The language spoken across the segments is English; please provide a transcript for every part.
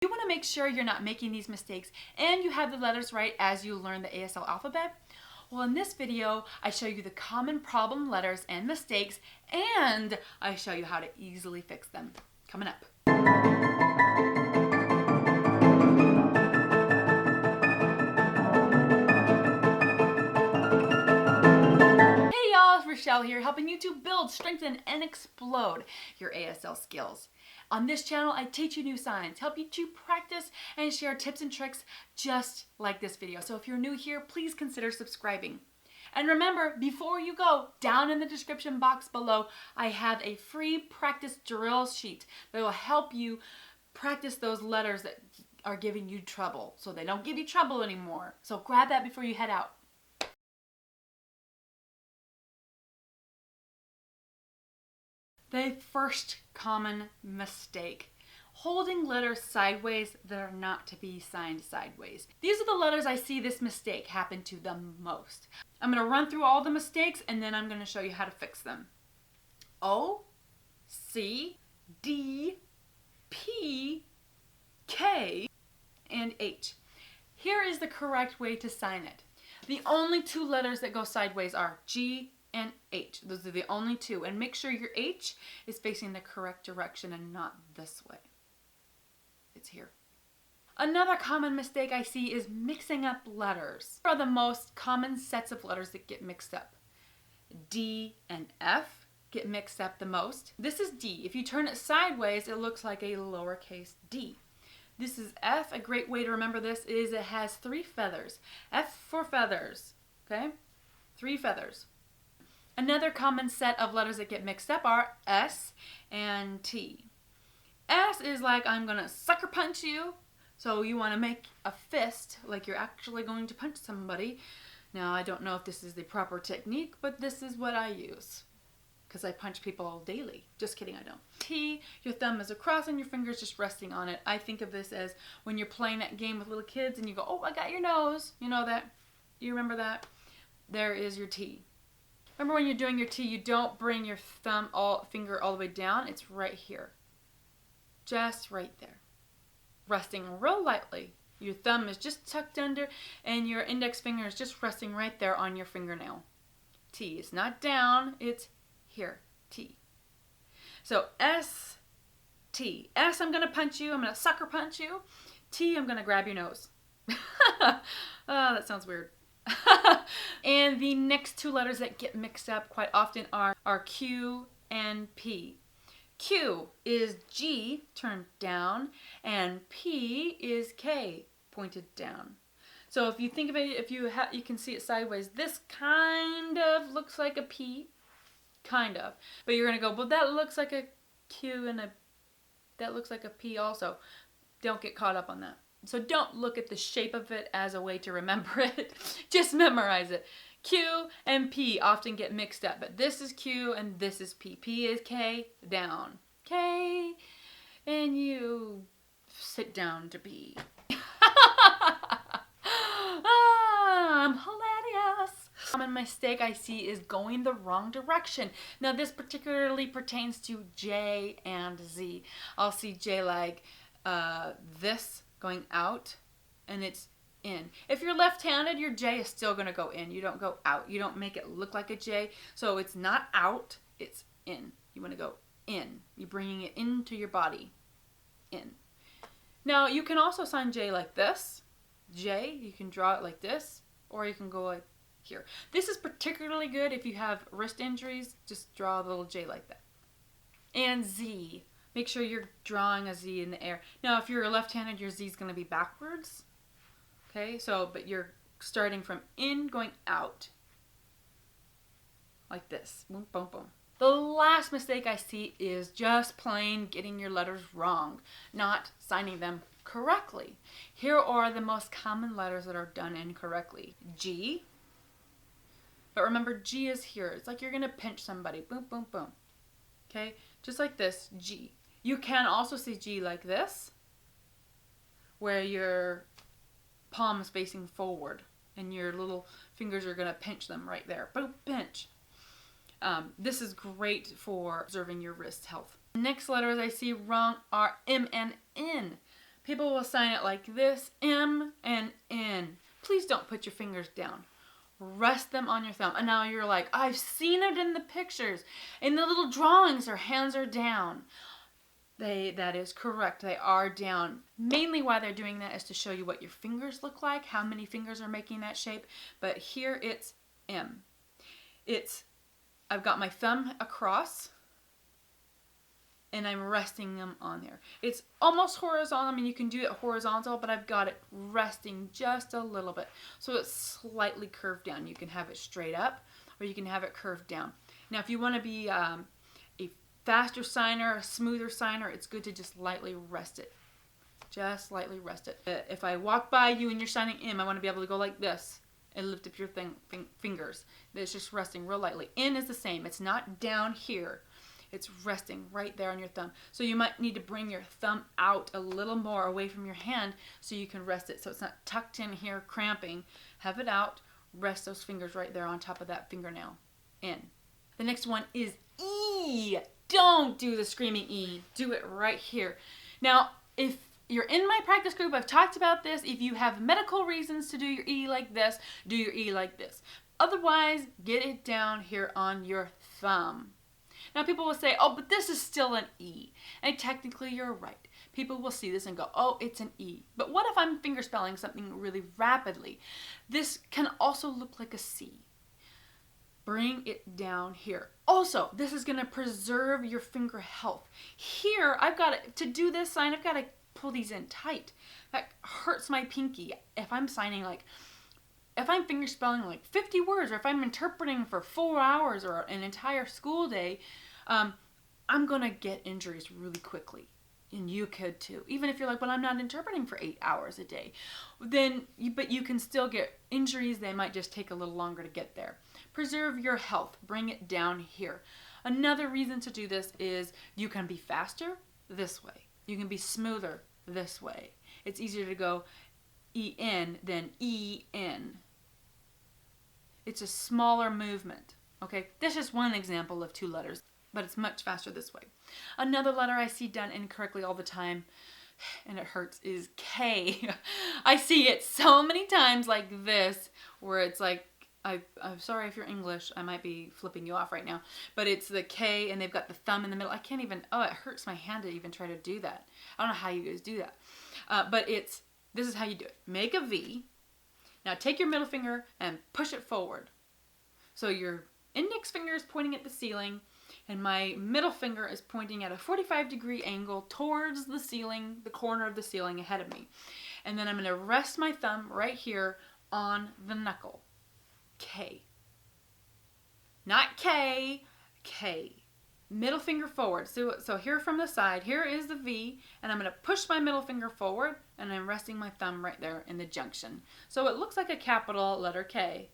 You want to make sure you're not making these mistakes and you have the letters right as you learn the ASL alphabet. Well, in this video, I show you the common problem letters and mistakes, and I show you how to easily fix them. Coming up. Hey y'all, it's Rochelle here, helping you to build, strengthen, and explode your ASL skills. On this channel, I teach you new signs, help you to practice, and share tips and tricks just like this video. So if you're new here, please consider subscribing. And remember, before you go, down in the description box below, I have a free practice drill sheet that will help you practice those letters that are giving you trouble, so they don't give you trouble anymore. So grab that before you head out. The first common mistake: holding letters sideways that are not to be signed sideways. These are the letters I see this mistake happen to the most. I'm going to run through all the mistakes and then I'm going to show you how to fix them. O, C, D, P, K, and H. Here is the correct way to sign it. The only two letters that go sideways are G and H. Those are the only two. And make sure your H is facing the correct direction and not this way. It's here. Another common mistake I see is mixing up letters. Here are the most common sets of letters that get mixed up. D and F get mixed up the most. This is D. If you turn it sideways, it looks like a lowercase d. This is F. A great way to remember this is it has 3 feathers. F for feathers. Okay? 3 feathers. Another common set of letters that get mixed up are S and T. S is like I'm gonna sucker punch you. So you want to make a fist like you're actually going to punch somebody. Now I don't know if this is the proper technique, but this is what I use because I punch people daily. Just kidding, I don't. T, your thumb is across and your fingers just resting on it. I think of this as when you're playing that game with little kids and you go, oh, I got your nose. You know that? You remember that? There is your T. Remember when you're doing your T, you don't bring your finger all the way down. It's right here. Just right there. Resting real lightly. Your thumb is just tucked under and your index finger is just resting right there on your fingernail. T is not down, it's here. T. So S, T. S, I'm going to punch you. I'm going to sucker punch you. T, I'm going to grab your nose. Oh, that sounds weird. And the next 2 letters that get mixed up quite often are Q and P. Q is G turned down and P is K pointed down. So if you think of it, you can see it sideways, this kind of looks like a P, kind of. But you're going to go, well, that looks like a Q and that looks like a P also. Don't get caught up on that. So don't look at the shape of it as a way to remember it. Just memorize it. Q and P often get mixed up, but this is Q and this is P. P is K, down. K, and you sit down to P. I'm hilarious. Common mistake I see is going the wrong direction. Now this particularly pertains to J and Z. I'll see J like this going out and it's in. If you're left-handed, your J is still going to go in. You don't go out. You don't make it look like a J. So it's not out, it's in. You want to go in. You're bringing it into your body. In. Now, you can also sign J like this. J, you can draw it like this, or you can go like here. This is particularly good if you have wrist injuries. Just draw a little J like that. And Z. Make sure you're drawing a Z in the air. Now, if you're left-handed, your Z is going to be backwards. Okay, but you're starting from in, going out. Like this. Boom, boom, boom. The last mistake I see is just plain getting your letters wrong, not signing them correctly. Here are the most common letters that are done incorrectly. G. But remember, G is here. It's like you're going to pinch somebody. Boom, boom, boom. Okay, just like this, G. You can also see G like this, where your palm is facing forward and your little fingers are going to pinch them right there. Boom, pinch. This is great for preserving your wrist health. Next letters I see wrong are M and N. People will sign it like this, M and N. Please don't put your fingers down. Rest them on your thumb. And now you're like, I've seen it in the pictures. In the little drawings, their hands are down. That is correct. They are down. Mainly why they're doing that is to show you what your fingers look like, how many fingers are making that shape. But here it's M. I've got my thumb across and I'm resting them on there. It's almost horizontal. I mean, you can do it horizontal, but I've got it resting just a little bit. So it's slightly curved down. You can have it straight up or you can have it curved down. Now, if you want to be a faster signer, a smoother signer, it's good to just lightly rest it. Just lightly rest it. If I walk by you and you're signing M, I want to be able to go like this and lift up your fingers. It's just resting real lightly. N is the same. It's not down here. It's resting right there on your thumb. So you might need to bring your thumb out a little more away from your hand so you can rest it. So it's not tucked in here, cramping. Have it out. Rest those fingers right there on top of that fingernail. N. The next one is E. Don't do the screaming E. Do it right here. Now, if you're in my practice group, I've talked about this. If you have medical reasons to do your E like this, do your E like this. Otherwise, get it down here on your thumb. Now, people will say, oh, but this is still an E. And technically, you're right. People will see this and go, oh, it's an E. But what if I'm fingerspelling something really rapidly? This can also look like a C. Bring it down here. Also, this is going to preserve your finger health. Here, to do this sign, I've got to pull these in tight. That hurts my pinky. If I'm fingerspelling like 50 words, or if I'm interpreting for 4 hours or an entire school day, I'm going to get injuries really quickly. And you could too. Even if you're like, well, I'm not interpreting for 8 hours a day. But you can still get injuries. They might just take a little longer to get there. Preserve your health. Bring it down here. Another reason to do this is you can be faster this way. You can be smoother this way. It's easier to go E-N than E-N. It's a smaller movement. Okay, this is one example of 2 letters, but it's much faster this way. Another letter I see done incorrectly all the time, and it hurts, is K. I see it so many times like this, where it's like, I'm sorry if you're English, I might be flipping you off right now, but it's the K and they've got the thumb in the middle. I can't even, it hurts my hand to even try to do that. I don't know how you guys do that. But this is how you do it. Make a V. Now take your middle finger and push it forward. So your index finger is pointing at the ceiling and my middle finger is pointing at a 45-degree angle towards the ceiling, the corner of the ceiling ahead of me. And then I'm going to rest my thumb right here on the knuckle. K. Not K, K. Middle finger forward. So here from the side, here is the V, and I'm going to push my middle finger forward, and I'm resting my thumb right there in the junction. So it looks like a capital letter K.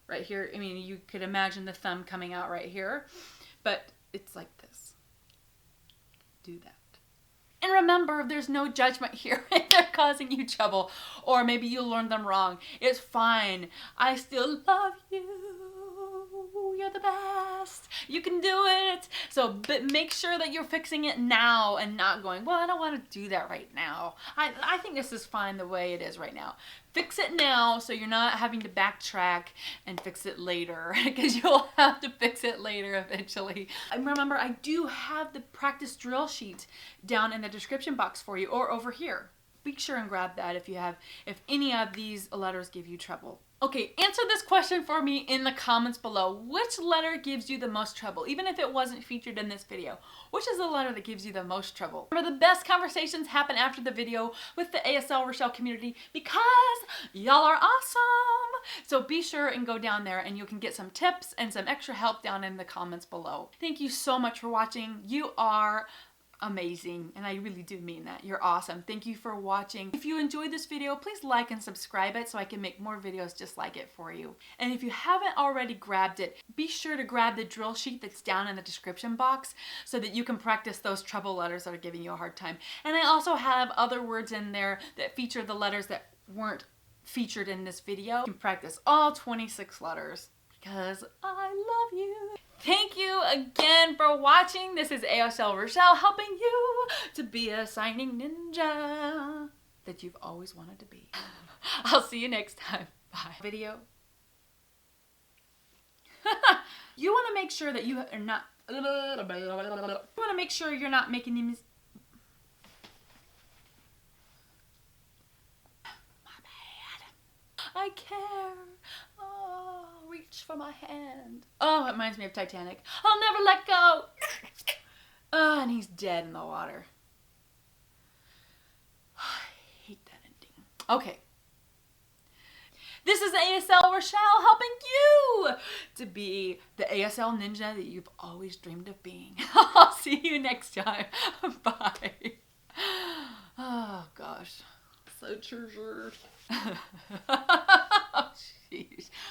Right here, I mean, you could imagine the thumb coming out right here, but it's like this. Do that. And remember, there's no judgment here if they're causing you trouble, or maybe you learned them wrong. It's fine. I still love you. You're the best. You can do it. So but make sure that you're fixing it now and not going, well, I don't want to do that right now. I think this is fine the way it is right now. Fix it now so you're not having to backtrack and fix it later, because you'll have to fix it later eventually. And remember, I do have the practice drill sheet down in the description box for you, or over here. Be sure and grab that if any of these letters give you trouble. Okay, answer this question for me in the comments below. Which letter gives you the most trouble? Even if it wasn't featured in this video, which is the letter that gives you the most trouble? Remember, the best conversations happen after the video with the ASL Rochelle community, because y'all are awesome. So be sure and go down there and you can get some tips and some extra help down in the comments below. Thank you so much for watching. You are amazing, and I really do mean that. You're awesome. Thank you for watching. If you enjoyed this video, please like and subscribe it so I can make more videos just like it for you. And if you haven't already grabbed it, be sure to grab the drill sheet that's down in the description box so that you can practice those trouble letters that are giving you a hard time. And I also have other words in there that feature the letters that weren't featured in this video. You can practice all 26 letters. because I love you. Thank you again for watching. This is ASL Rochelle helping you to be a signing ninja that you've always wanted to be. I'll see you next time. Bye. Video. You want to make sure that you are not. You want to make sure you're not making these. My bad. I care. Oh, reach for my hand. Oh, it reminds me of Titanic. I'll never let go. Oh, and he's dead in the water. I hate that ending. Okay. This is ASL Rochelle helping you to be the ASL ninja that you've always dreamed of being. I'll see you next time. Bye. Oh, gosh. So true. Oh, jeez.